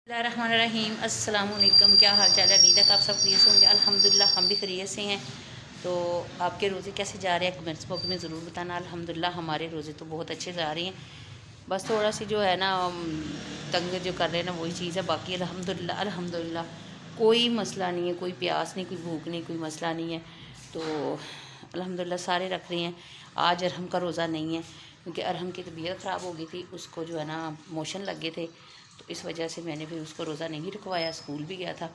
बिस्मिल्लाहिर्रहमानिर्रहीम। अस्सलाम वालेकुम। क्या हाल चाल है? अभी तक आप सब खैरियत होंगे। अल्हम्दुलिल्लाह हम भी खैरियत से हैं। तो आपके रोज़े कैसे जा रहे हैं कमेंट्स बॉक्स में ज़रूर बताना। अल्हम्दुलिल्लाह हमारे रोज़े तो बहुत अच्छे जा रहे हैं। बस थोड़ा सी जो है ना तंग जो कर रहे हैं ना वही चीज़ है। बाकी अल्हम्दुलिल्लाह अल्हम्दुलिल्लाह कोई मसला नहीं है, कोई प्यास नहीं, कोई भूख नहीं, कोई मसला नहीं है। तो अल्हम्दुलिल्लाह सारे रख रहे हैं। आज अरहम का रोज़ा नहीं है क्योंकि अरहम की तबीयत ख़राब हो गई थी, उसको जो है ना मोशन लग गए थे, तो इस वजह से मैंने फिर उसको रोज़ा नहीं रखवाया। स्कूल भी गया था।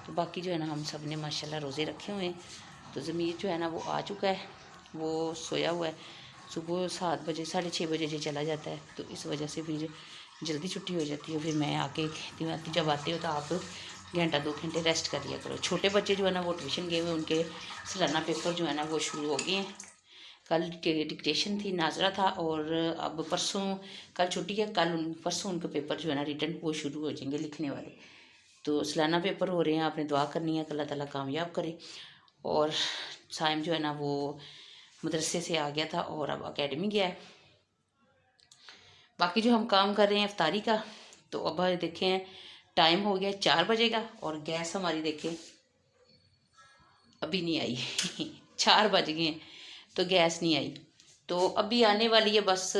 तो बाकी जो है ना हम सब ने माशाल्लाह रोज़े रखे हुए हैं। तो ज़मीर जो है ना वो आ चुका है, वो सोया हुआ है। सुबह 7 बजे 6:30 बजे जो चला जाता है, तो इस वजह से फिर जल्दी छुट्टी हो जाती है। फिर मैं आके कहती हूँ जब आते हो तो आप घंटा 2 घंटे रेस्ट कर लिया करो। छोटे बच्चे जो है ना वो ट्यूशन गए हुए, उनके सालाना पेपर जो है ना वो शुरू हो गए हैं। कल डिक्टेशन थी, नाजरा था, और अब परसों कल छुट्टी है, परसों उनके पेपर जो है ना रिटर्न वो शुरू हो जाएंगे लिखने वाले। तो सालाना पेपर हो रहे हैं, आपने दुआ करनी है कि अल्लाह ताला कामयाब करे। और साइम जो है ना वो मदरसे से आ गया था और अब एकेडमी गया है। बाकी जो हम काम कर रहे हैं इफ्तारी का, तो अब देखें टाइम हो गया 4 बजे का, और गैस हमारी देखें अभी नहीं आई 4 बज गए हैं तो गैस नहीं आई। तो अभी आने वाली है बस।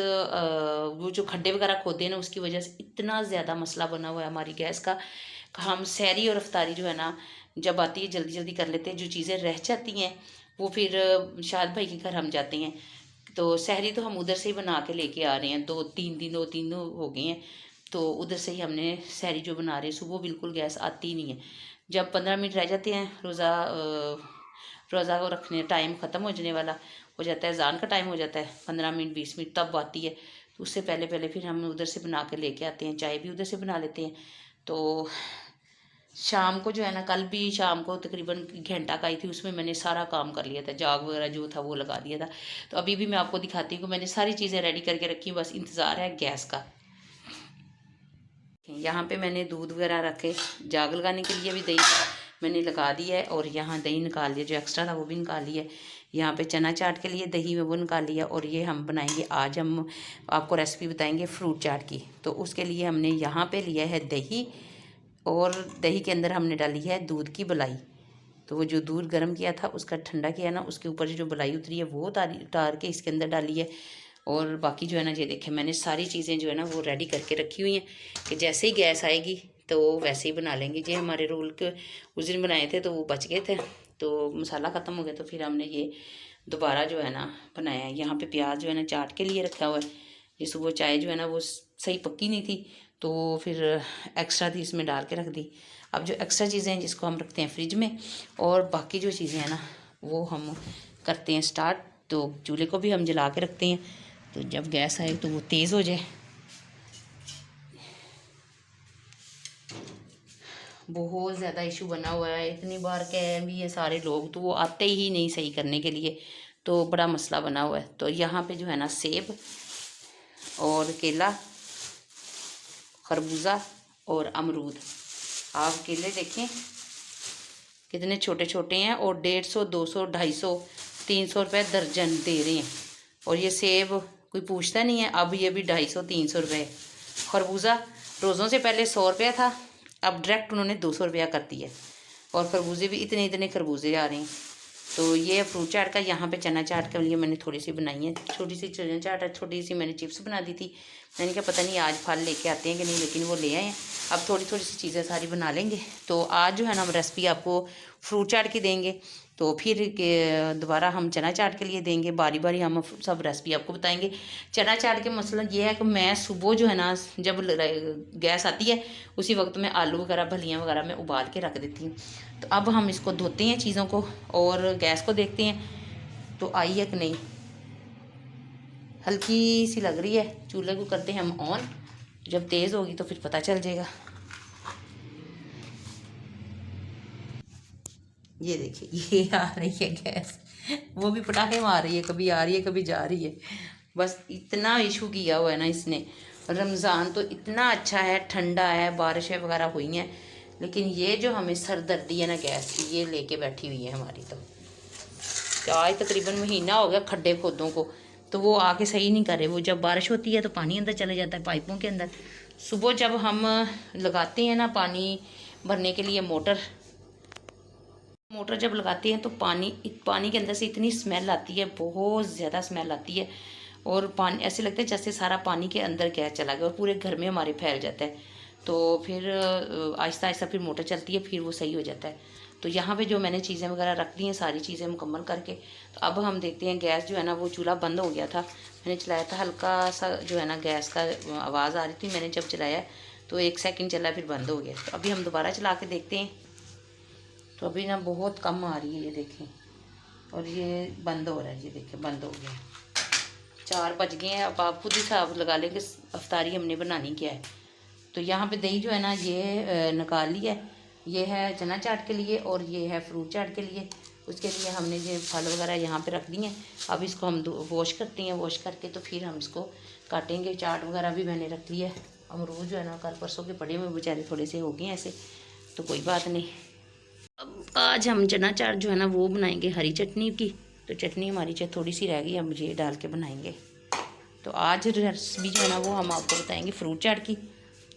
वो जो खड्डे वगैरह खोदे हैं ना उसकी वजह से इतना ज़्यादा मसला बना हुआ है हमारी गैस का। हम सहरी और अफ्तारी जो है ना जब आती है जल्दी जल्दी कर लेते हैं। जो चीज़ें रह जाती हैं वो फिर शाद भाई के घर हम जाते हैं, तो सहरी तो हम उधर से ही बना के लेके आ रहे हैं। 2-3 दिन हो गए हैं, तो उधर से ही हमने सहरी जो बना रहे हैं। सुबह बिल्कुल गैस आती नहीं है। जब 15 मिनट रह जाते हैं रोज़ा को रखने टाइम ख़त्म हो जाने वाला हो जाता है, अज़ान का टाइम हो जाता है, 15 मिनट 20 मिनट तब आती है। तो उससे पहले पहले फिर हम उधर से बना के लेके आते हैं, चाय भी उधर से बना लेते हैं। तो शाम को जो है ना, कल भी शाम को तकरीबन घंटा का ही थी, उसमें मैंने सारा काम कर लिया था, जाग वगैरह जो था वो लगा दिया था। तो अभी भी मैं आपको दिखाती हूँ कि मैंने सारी चीज़ें रेडी करके रखी, बस इंतज़ार है गैस का। यहाँ पे मैंने दूध वगैरह रखे, जाग लगाने के लिए भी दही मैंने लगा दिया है, और यहाँ दही निकाल लिया, जो एक्स्ट्रा था वो भी निकाल लिया है। यहाँ पे चना चाट के लिए दही में वो निकाल लिया, और ये हम बनाएंगे आज, हम आपको रेसिपी बताएंगे फ्रूट चाट की। तो उसके लिए हमने यहाँ पे लिया है दही, और दही के अंदर हमने डाली है दूध की बलाई। तो वो जो दूध गर्म किया था उसका ठंडा किया ना, उसके ऊपर जो बलाई उतरी है वो उतार के इसके अंदर डाली है। और बाकी जो है ना ये देखें मैंने सारी चीज़ें जो है ना वो रेडी करके रखी हुई हैं कि जैसे ही गैस आएगी तो वैसे ही बना लेंगे। ये हमारे रोल के उस दिन बनाए थे तो वो बच गए थे, तो मसाला ख़त्म हो गया, तो फिर हमने ये दोबारा जो है ना बनाया है। यहाँ पे प्याज जो है ना चाट के लिए रखा हुआ है। ये सुबह चाय जो है ना वो सही पक्की नहीं थी, तो फिर एक्स्ट्रा थी, इसमें डाल के रख दी। अब जो एक्स्ट्रा चीज़ें हैं जिसको हम रखते हैं फ्रिज में, और बाकी जो चीज़ें हैं ना वो हम करते हैं स्टार्ट। तो चूल्हे को भी हम जला के रखते हैं, तो जब गैस आए तो वो तेज़ हो जाए। बहुत ज़्यादा इशू बना हुआ है, इतनी बार कह भी है सारे लोग, तो वो आते ही नहीं सही करने के लिए, तो बड़ा मसला बना हुआ है। तो यहाँ पे जो है ना सेब और केला, खरबूजा और अमरूद। आप केले देखें कितने छोटे छोटे हैं, और 150, 200, 250, 300 रुपये दर्जन दे रहे हैं। और ये सेब कोई पूछता नहीं है, अब ये भी 250, 300 रुपये। खरबूजा रोज़ों से पहले 100 रुपया था, अब डायरेक्ट उन्होंने 200 रुपया कर दिया। और खरबूजे भी इतने इतने खरबूजे आ रहे हैं। तो ये फ्रूट चाट का। यहाँ पे चना चाट के लिए मैंने थोड़ी सी बनाई है, छोटी सी चना चाट है, छोटी सी मैंने चिप्स बना दी थी। मैंने कहा पता नहीं आज फल लेके आते हैं कि नहीं, लेकिन वो ले आए हैं। अब थोड़ी थोड़ी सी चीज़ें सारी बना लेंगे। तो आज जो है ना हम रेसिपी आपको फ्रूट चाट की देंगे, तो फिर दोबारा हम चना चाट के लिए देंगे, बारी बारी हम सब रेसिपी आपको बताएंगे। चना चाट के मसला ये है कि मैं सुबह जो है ना जब गैस आती है उसी वक्त में आलू वगैरह फलियाँ वगैरह मैं उबाल के रख देती हूँ। तो अब हम इसको धोते हैं चीज़ों को, और गैस को देखते हैं तो आई है कि नहीं। हल्की सी लग रही है, चूल्हे को करते हैं हम ऑन, जब तेज़ होगी तो फिर पता चल जाएगा। ये देखिए ये आ रही है गैस, वो भी पटाखे मार रही है, कभी आ रही है कभी जा रही है। बस इतना इशू किया हुआ है ना इसने। रमज़ान तो इतना अच्छा है, ठंडा है, बारिशें वगैरह हुई हैं, लेकिन ये जो हमें सरदर्दी है ना गैस की, ये लेके बैठी हुई है हमारी। तो आज तकरीबन महीना हो गया खड्डे खोदों को, तो वो आके सही नहीं कर रहे। वो जब बारिश होती है तो पानी अंदर चले जाता है पाइपों के अंदर, सुबह जब हम लगाते हैं ना पानी भरने के लिए मोटर जब लगाते हैं तो पानी के अंदर से इतनी स्मेल आती है, बहुत ज़्यादा स्मेल आती है। और पानी ऐसे लगता है जैसे सारा पानी के अंदर गैस चला गया और पूरे घर में हमारे फैल जाता है। तो फिर आहिस्ता आहिस्ता फिर मोटर चलती है, फिर वो सही हो जाता है। तो यहाँ पे जो मैंने चीज़ें वगैरह रख दी हैं, सारी चीज़ें मुकम्मल करके, तो अब हम देखते हैं। गैस जो है ना वो चूल्हा बंद हो गया था, मैंने चलाया था, हल्का सा जो है ना गैस का आवाज़ आ रही थी। मैंने जब चलाया तो 1 सेकंड चला, फिर बंद हो गया। तो अभी हम दोबारा चला के देखते हैं। तो अभी ना बहुत कम आ रही है, ये देखें, और ये बंद हो रहा है, ये देखें बंद हो गया। 4 बज गए हैं। अब आप खुद ही हिसाब लगा लें कि अफ्तारी हमने बनानी क्या है। तो यहाँ पे दही जो है ना ये निकाल ली है। ये है चना चाट के लिए और ये है फ्रूट चाट के लिए। उसके लिए हमने ये फल वगैरह यहाँ पे रख दिए हैं। अब इसको हम वॉश करते हैं, वॉश करके तो फिर हम इसको काटेंगे। चाट वगैरह भी मैंने रख लिया है। अमरूद जो है ना कल परसों के पड़े हुए बेचारे थोड़े से हो गए हैं ऐसे, तो कोई बात नहीं। अब आज हम चना चाट जो है ना वो बनाएंगे हरी चटनी की। तो चटनी हमारी थोड़ी सी रह गई, हम ये डाल के बनाएंगे। तो आज रेसिपी जो है ना वो हम आपको बताएंगे फ्रूट चाट की।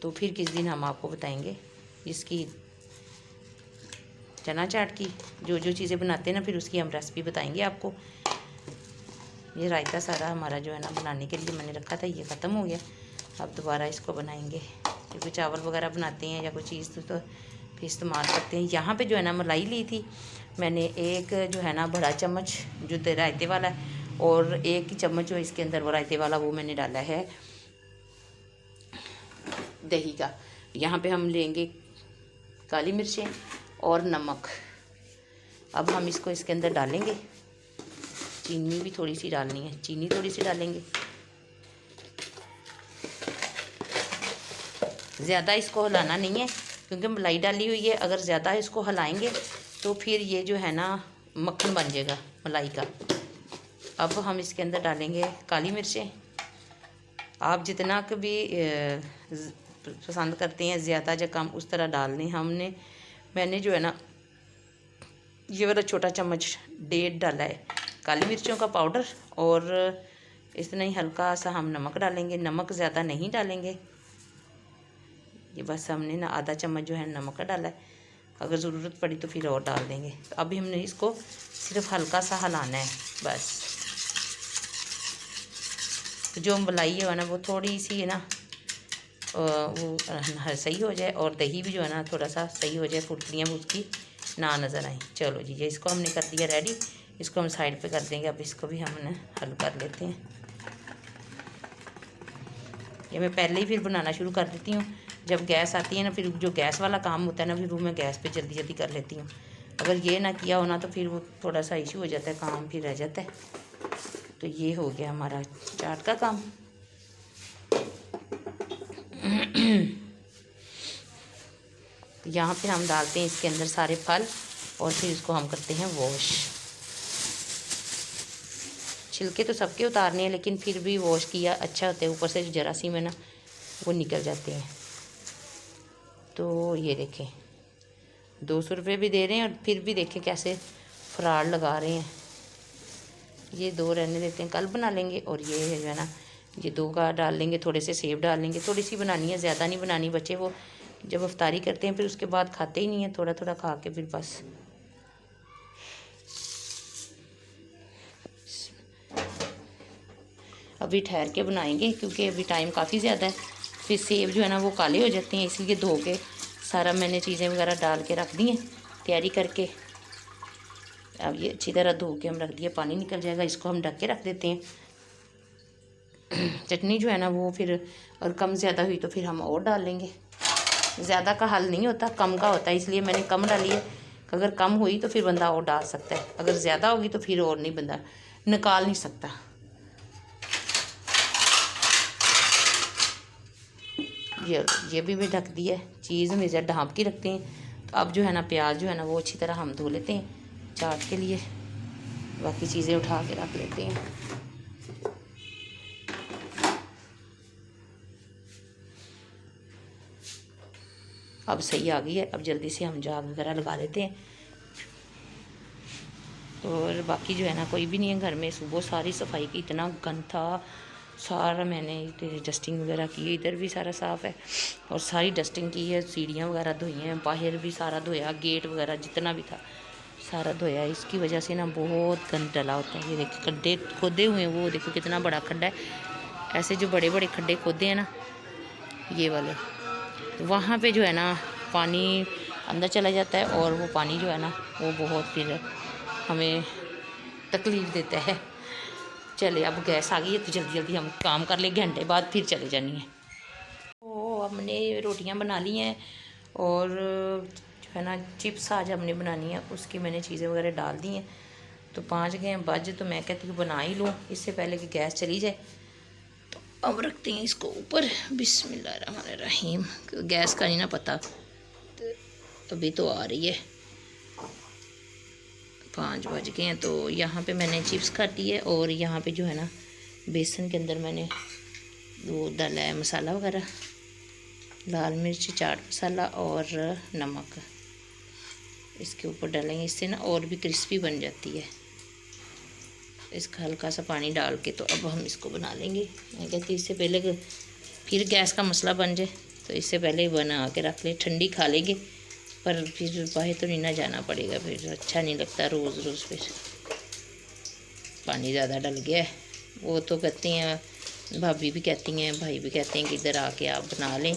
तो फिर किस दिन हम आपको बताएंगे इसकी चना चाट की। जो जो चीज़ें बनाते हैं ना फिर उसकी हम रेसिपी बताएंगे आपको। ये रायता सारा हमारा जो है ना बनाने के लिए मैंने रखा था, ये ख़त्म हो गया। अब दोबारा इसको बनाएंगे, क्योंकि चावल वगैरह बनाते हैं या कोई चीज़ तो फिर इस्तेमाल करते हैं। यहाँ पे जो है ना मलाई ली थी मैंने, एक जो है ना बड़ा चम्मच जो रायते वाला है, और 1 चम्मच जो इसके अंदर वो रायते वाला वो मैंने डाला है दही का। यहाँ पे हम लेंगे काली मिर्चें और नमक। अब हम इसको इसके अंदर डालेंगे। चीनी भी थोड़ी सी डालनी है, चीनी थोड़ी सी डालेंगे। ज़्यादा इसको हिलाना नहीं है क्योंकि मलाई डाली हुई है। अगर ज़्यादा इसको हिलाएंगे तो फिर ये जो है ना मक्खन बन जाएगा मलाई का। अब हम इसके अंदर डालेंगे काली मिर्चें। आप जितना कभी पसंद करते हैं, ज़्यादा या कम उस तरह डालने। मैंने जो है ना ये वाला छोटा चम्मच 1.5 डाला है काली मिर्चों का पाउडर, और इतना ही हल्का सा हम नमक डालेंगे। नमक ज़्यादा नहीं डालेंगे, ये बस हमने ना आधा चम्मच जो है नमक का डाला है। अगर ज़रूरत पड़ी तो फिर और डाल देंगे। तो अभी हमने इसको सिर्फ हल्का सा हिलाना है बस। तो जो मलाई है ना वो थोड़ी सी है ना वो सही हो जाए, और दही भी जो है ना थोड़ा सा सही हो जाए, फुटलियाँ उसकी ना नज़र आए। चलो जी, ये इसको हमने कर दिया रेडी। इसको हम साइड पे कर देंगे। अब इसको भी हमने हल कर लेते हैं। ये मैं पहले ही फिर बनाना शुरू कर देती हूँ। जब गैस आती है ना, फिर जो गैस वाला काम होता है ना, फिर वो मैं गैस पे जल्दी जल्दी कर लेती हूँ। अगर ये ना किया हो ना तो फिर वो थोड़ा सा इशू हो जाता है, काम फिर रह जाता है। तो ये हो गया हमारा चाट का काम। तो यहाँ पे हम डालते हैं इसके अंदर सारे फल, और फिर इसको हम करते हैं वॉश। छिलके तो सबके उतारने हैं, लेकिन फिर भी वॉश किया अच्छा होता है। ऊपर से जो जरासीम है ना वो निकल जाते हैं। तो ये देखें 200 रुपये भी दे रहे हैं, और फिर भी देखें कैसे फरार लगा रहे हैं। ये 2 रहने देते हैं, कल बना लेंगे। और ये जो है ना ये 2 का डाल लेंगे, थोड़े से सेब डाल लेंगे। थोड़ी सी बनानी है, ज़्यादा नहीं बनानी। बच्चे वो जब अफ्तारी करते हैं फिर उसके बाद खाते ही नहीं है, थोड़ा थोड़ा खा के फिर बस। अभी ठहर के बनाएंगे क्योंकि अभी टाइम काफ़ी ज़्यादा है। फिर सेब जो है ना वो काले हो जाते हैं, इसलिए धो के सारा मैंने चीज़ें वगैरह डाल के रख दी हैं तैयारी करके। अब ये अच्छी तरह धो के हम रख दिया, पानी निकल जाएगा। इसको हम ढक के रख देते हैं। चटनी जो है ना वो फिर और कम ज़्यादा हुई तो फिर हम और डाल लेंगे। ज़्यादा का हल नहीं होता, कम का होता है, इसलिए मैंने कम डाली है। अगर कम हुई तो फिर बंदा और डाल सकता है, अगर ज़्यादा होगी तो फिर और नहीं, बंदा निकाल नहीं सकता। ये भी मैं ढक दिया है। चीज़ हमेशा ढाँप के रखते हैं। तो अब जो है ना प्याज जो है ना वो अच्छी तरह हम धो लेते हैं चाट के लिए। बाकी चीज़ें उठा के रख लेते हैं। अब सही आ गई है। अब जल्दी से हम जाग वगैरह लगा लेते हैं। और बाकी जो है ना कोई भी नहीं है घर में। सुबह सारी सफाई की, इतना गंद था, सारा मैंने डस्टिंग वगैरह की है, इधर भी सारा साफ़ है और सारी डस्टिंग की है, सीढ़ियाँ वगैरह धोई हैं, बाहर भी सारा धोया, गेट वगैरह जितना भी था सारा धोया। इसकी वजह से ना बहुत गंद डला होता है। ये देखो खड्डे खोदे हुए हैं, वो देखो कितना बड़ा खड्डा है। ऐसे जो बड़े बड़े खड्डे खोदे हैं ना ये वाले, तो वहाँ पे जो है ना पानी अंदर चला जाता है और वो पानी जो है ना वो बहुत फिर हमें तकलीफ़ देता है। चले अब गैस आ गई है तो जल्दी जल्दी हम काम कर ले, घंटे बाद फिर चले जानी है। तो हमने रोटियां बना ली हैं और जो है ना चिप्स आज हमने बनानी है, उसकी मैंने चीज़ें वगैरह डाल दी हैं। तो 5 गए बज, तो मैं कहती हूँ बना ही लूँ इससे पहले कि गैस चली जाए। तो अब रखते हैं इसको ऊपर, बिस्मिल्लाहिर्रहमानिर्रहीम। गैस का नहीं ना पता, तो अभी तो आ रही है, 5 बज गए हैं। तो यहाँ पे मैंने चिप्स काटी है और यहाँ पे जो है ना बेसन के अंदर मैंने वो डाला है मसाला वगैरह, लाल मिर्च, चाट मसाला और नमक इसके ऊपर डालेंगे, इससे ना और भी क्रिस्पी बन जाती है। इसका हल्का सा पानी डाल के तो अब हम इसको बना लेंगे। मैं कहती इससे पहले कि फिर गैस का मसला बन जाए, तो इससे पहले ही बना के रख ले, ठंडी खा लेंगे, पर फिर बाहर तो नहीं ना जाना पड़ेगा, फिर अच्छा नहीं लगता रोज़ रोज़। फिर पानी ज़्यादा डल गया है, वो तो कहती हैं, भाभी भी कहती हैं, भाई भी कहते हैं कि इधर आके आप बना लें,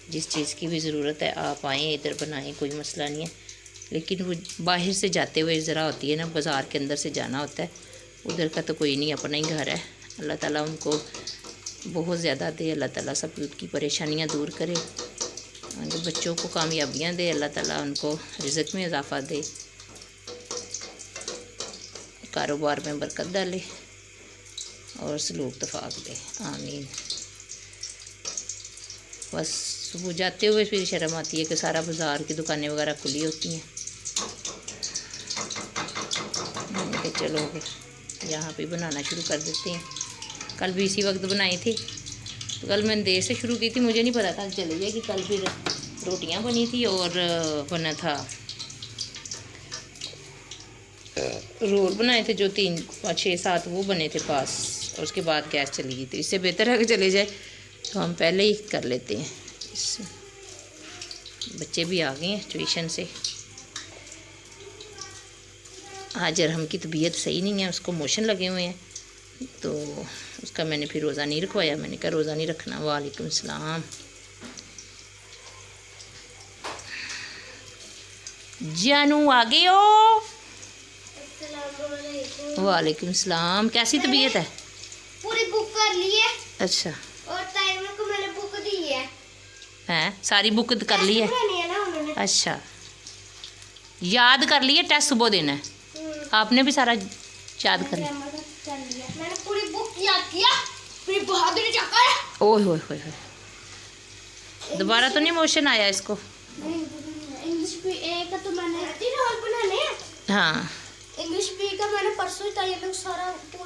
जिस चीज़ की भी ज़रूरत है आप आएँ इधर बनाएं, कोई मसला नहीं है। लेकिन वो बाहर से जाते हुए ज़रा होती है ना, बाज़ार के अंदर से जाना होता है, उधर का तो कोई नहीं, अपना ही घर है। अल्लाह ताला उनको बहुत ज़्यादा दे, अल्लाह ताला सब की परेशानियाँ दूर करे, उनके बच्चों को कामयाबियाँ दे, अल्लाह ताला उनको रिज़्क़ में इजाफ़ा दे, कारोबार में बरकत डाले और सलूक तफाक दे, आमीन। बस सुबह जाते हुए फिर शर्म आती है कि सारा बाज़ार की दुकानें वगैरह खुली होती हैं। मैंने कहा चलो फिर यहाँ पे बनाना शुरू कर देते हैं। कल भी इसी वक्त बनाई थी, तो कल मैंने देर से शुरू की थी, मुझे नहीं पता था चली जाएगी। कल फिर रोटियां बनी थी और बना था रोल बनाए थे, जो 3, 6, 7 वो बने थे पास, और उसके बाद गैस चली गई। तो इससे बेहतर है कि चले जाए, तो हम पहले ही कर लेते हैं। बच्चे भी आ गए हैं ट्यूशन से। आज अरहम की तबीयत सही नहीं है, उसको मोशन लगे हुए हैं, तो उसका मैंने फिर रोज़ा नहीं रखवाया। मैंने कहा रोज़ा नहीं रखना। वालेकुम सलाम। जानू आ गए हो? वालेकुम सलाम। कैसी तबीयत है? पूरी बुक कर ली है। अच्छा, और टाइम को मैंने बुक दी है। हैं सारी बुक कर ली है? ना उन्होंने। अच्छा, याद कर लिए, टेस्ट सुबह देना है। आपने भी सारा याद कर लिया? मैंने पूरी बुक याद किया, पूरी बहादुरी जाकर। ओह होए होए होए, दोबारा तो नहीं मोशन आया इसको? इंग्लिश भी एक तो मैंने रोल बनाने। हाँ, इंग्लिश भी का मैंने परसों ही लोग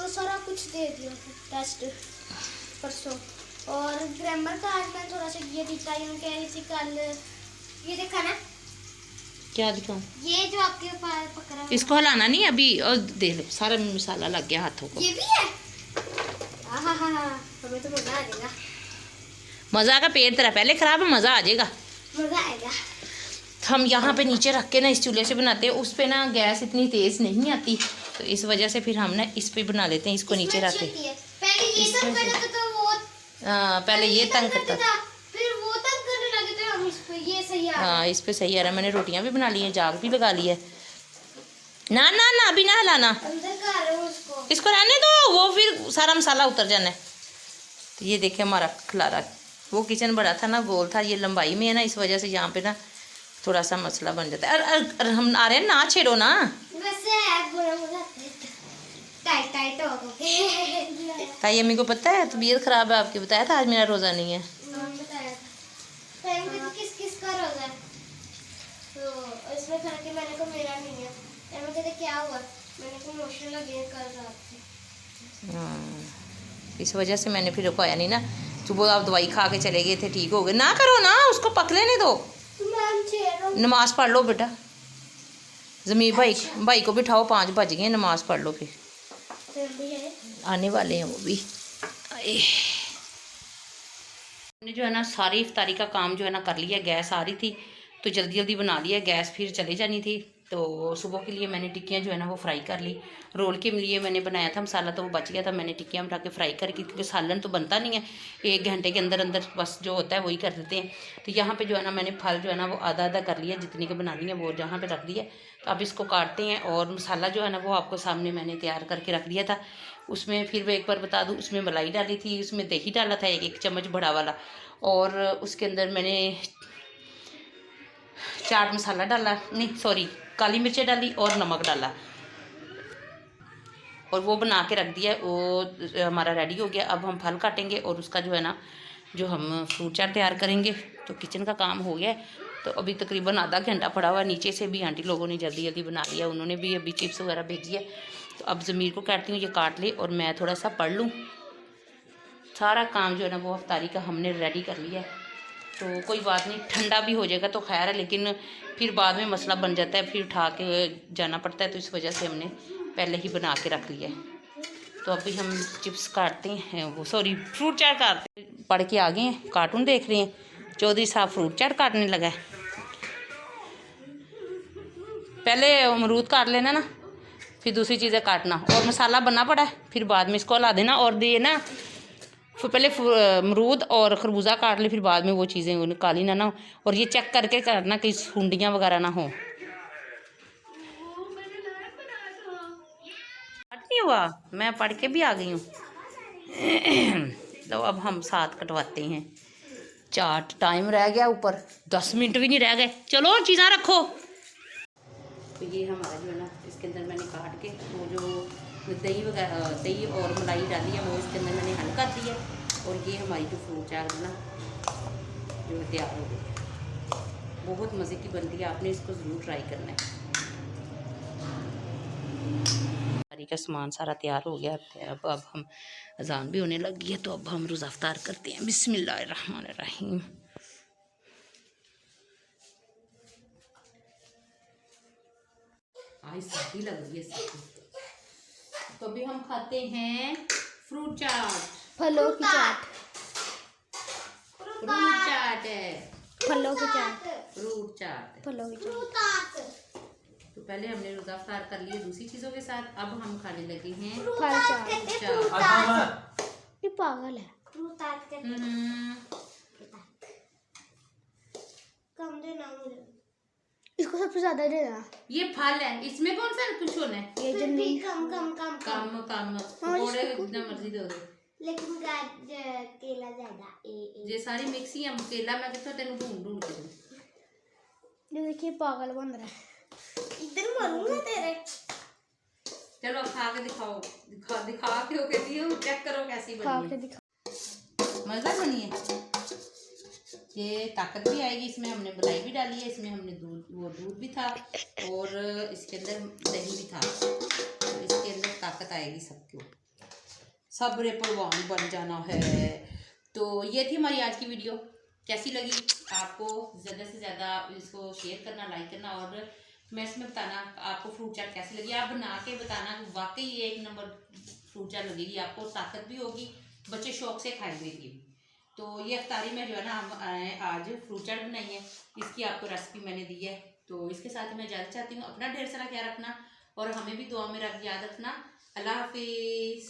सारा कुछ दे दिया टेस्ट परसों। और ग्रामर का आज मैंने थोड़ा सा ये दिखा, कह रही थी कल। ये देखा ना, क्या दिखाऊं? ये जो आपके पास पकड़ा हुआ। इसको हिलाना नहीं अभी, और देख लो सारा मसाला लग गया हाथों को। ये भी है। हमें तो मजा आ जाएगा। मज़ा का पेट तेरा पहले ख़राब है, मज़ा आ जाएगा, मजा आएगा। हम यहाँ पे नीचे रख के ना इस चूल्हे से बनाते हैं, उस पे ना गैस इतनी तेज़ नहीं आती, तो इस वजह से फिर हम ना इस पे बना लेते हैं, इसको नीचे रख के। पहले ये तंग करता था, तो वो पहले ये तंग करता था, फिर वो तंग करने लगे थे। हम इस पे ये सही आ रहा है। हाँ इस पे सही आ रहा है। मैंने रोटियां भी बना ली हैं, जाग भी लगा ली है। ना ना ना अभी ना हिलाना, अंदर का रहा हूं उसको। इसको रहने दो, वो फिर सारा मसाला उतर जाना है। तो ये देखिए हमारा खिलारा, वो किचन बड़ा था ना, गोल था, ये लंबाई में है ना, इस वजह से यहाँ पे ना थोड़ा सा मसला बन जाता है। अरे हम आ रहे हैं ना, छेड़ो ना। वैसे बुरा हो जाता है, टाइट टाइट हो गया। ताई अम्मी को पता है तबीयत ख़राब है आपकी? बताया था आज मेरा रोज़ा नहीं है। बताया था। टाइम पे किस का रोज़ा है, तो इसमें खा के मैंने को मेरा नहीं है। मैं कहते क्या हुआ, मैंने को मोशन लगे कल रात से। इस वजह से मैंने फिर रुकवाया नहीं ना। सुबह आप दवाई खा के चले गए थे, ठीक हो गए ना। करो ना, उसको पक लेने दो। नमाज पढ़ लो बेटा। ज़मीर भाई को बिठाओ, 5 बज गए, नमाज पढ़ लो फिर। आने वाले हैं वो भी। हमने जो है ना सारी इफ्तारी का काम जो है ना कर लिया। गैस आ रही थी तो जल्दी जल्दी बना लिया, गैस फिर चले जानी थी। तो सुबह के लिए मैंने टिक्कियाँ जो है ना वो फ्राई कर ली। रोल के लिए मैंने बनाया था मसाला, तो वो बच गया था, मैंने टिक्कियाँ बना के फ्राई करके, क्योंकि सालन तो बनता नहीं है, 1 घंटे के अंदर अंदर बस जो होता है वही कर देते हैं। तो यहाँ पे जो है ना मैंने फल जो है ना वो आधा आधा कर लिया, जितनी की बनानी है वो जहाँ पे रख दिया। तो अब इसको काटते हैं। और मसाला जो है ना वो आपको सामने मैंने तैयार करके रख दिया था। उसमें फिर मैं एक बार बता दूँ, उसमें मलाई डाली थी, उसमें दही डाला था 1 चम्मच बड़ा वाला, और उसके अंदर मैंने चाट मसाला डाला, नहीं सॉरी काली मिर्चें डाली और नमक डाला, और वो बना के रख दिया। वो हमारा रेडी हो गया। अब हम फल काटेंगे और उसका जो है ना जो हम फ्रूट चाट तैयार करेंगे। तो किचन का काम हो गया है। तो अभी तकरीबन आधा घंटा पड़ा हुआ है। नीचे से भी आंटी लोगों ने जल्दी जल्दी बना लिया, उन्होंने भी अभी चिप्स वगैरह भेजी है। तो अब ज़मीर को काटती हूँ, ये काट ले और मैं थोड़ा सा पढ़ लूँ। सारा काम जो है ना वो अफ्तारी का हमने रेडी कर लिया है। तो कोई बात नहीं, ठंडा भी हो जाएगा तो खैर है, लेकिन फिर बाद में मसला बन जाता है, फिर उठा के जाना पड़ता है। तो इस वजह से हमने पहले ही बना के रख लिया है। तो अभी हम चिप्स काटते हैं, वो सॉरी फ्रूट चाट काटते हैं। पढ़ के आ गए हैं, कार्टून देख रहे हैं, चौधरी साहब फ्रूट चाट काटने लगा है। पहले अमरूद काट लेना ना, फिर दूसरी चीज़ें काटना, और मसाला बनना पड़ा है, फिर बाद में इसको हिला देना। और ये ना फिर पहले अमरूद और खरबूजा काट ले, फिर बाद में वो चीज़ें काली ना हो। और ये चेक करके करना कि सुंडियाँ वगैरह ना हो। नहीं हुआ, मैं पढ़ के भी आ गई हूँ। तो अब हम साथ कटवाते हैं चाट। टाइम रह गया ऊपर, 10 मिनट भी नहीं रह गए। चलो चीज़ां रखो। तो ये हमारा जो है ना इसके अंदर मैंने काट के वो जो दही वगैरह, दही और मलाई डाली है वो इसके अंदर मैंने हल कर दी है। और ये हमारी जो फ्रूट चाट ना जो तैयार हो गई है, बहुत मज़े की बनती है, आपने इसको ज़रूर ट्राई करना है। का सामान सारा तैयार हो गया है। अब हम अजान भी होने लगी है, तो अब हम रोज़ा इफ्तार करते हैं। बिस्मिल्लाहिर्रहमानिर्रहीम। आज सर्दी लग रही है सबको। तो अभी हम खाते हैं फ्रूट चाट, फलों की चाट, फ्रूट चाट है, फलों की चाट, फ्रूट चाट, फलों की चाट। तो पहले हमने रोज़ा इफ्तार कर लिए दूसरी चीज़ों के साथ, अब हम खाने लगे हैं फल चाट। ये पागल है। कम देना मुझे, इसको सबसे ज्यादा देना। ये फल है, इसमें कौन सा कुछ होना है? ये जो नहीं कम कम कम कम कम थोड़े जितना मर्जी दे दो, लेकिन केला ज्यादा। ये सारी मिक्स ही है। केला मैं कितना तेन ढूंढ ढूंढ के दूं। ये देखिए पागल बन रहा है। इधर मारूंगा तेरे। चलो खा के दिखाओ, दिखा के हो दियो, चेक करो कैसी खा बनी के है। दिखा। मजेदार बनी है। ये ताकत भी आएगी, इसमें हमने मलाई भी डाली है, इसमें हमने दूध भी था, और इसके अंदर दही भी था। तो इसके अंदर ताकत आएगी सबको, सब्र परवान बन जाना है। तो ये थी हमारी आज की वीडियो। कैसी लगी आपको? ज़्यादा से ज़्यादा इसको शेयर करना, लाइक करना, और मैं इसमें बताना आपको फ्रूट चाट कैसी लगी। आप बना के बताना वाकई ये 1 नंबर फ्रूट चाट लगेगी आपको, ताकत भी होगी, बच्चे शौक से खाएंगे भी। तो ये अफ्तारी में जो है ना हम आज फ्रूट चाट बनाई है, इसकी आपको रेसिपी मैंने दी है। तो इसके साथ मैं ज़्यादा चाहती हूँ अपना ढेर सारा ख्याल रखना, और हमें भी दुआ में याद रखना। अल्लाह हाफिज़।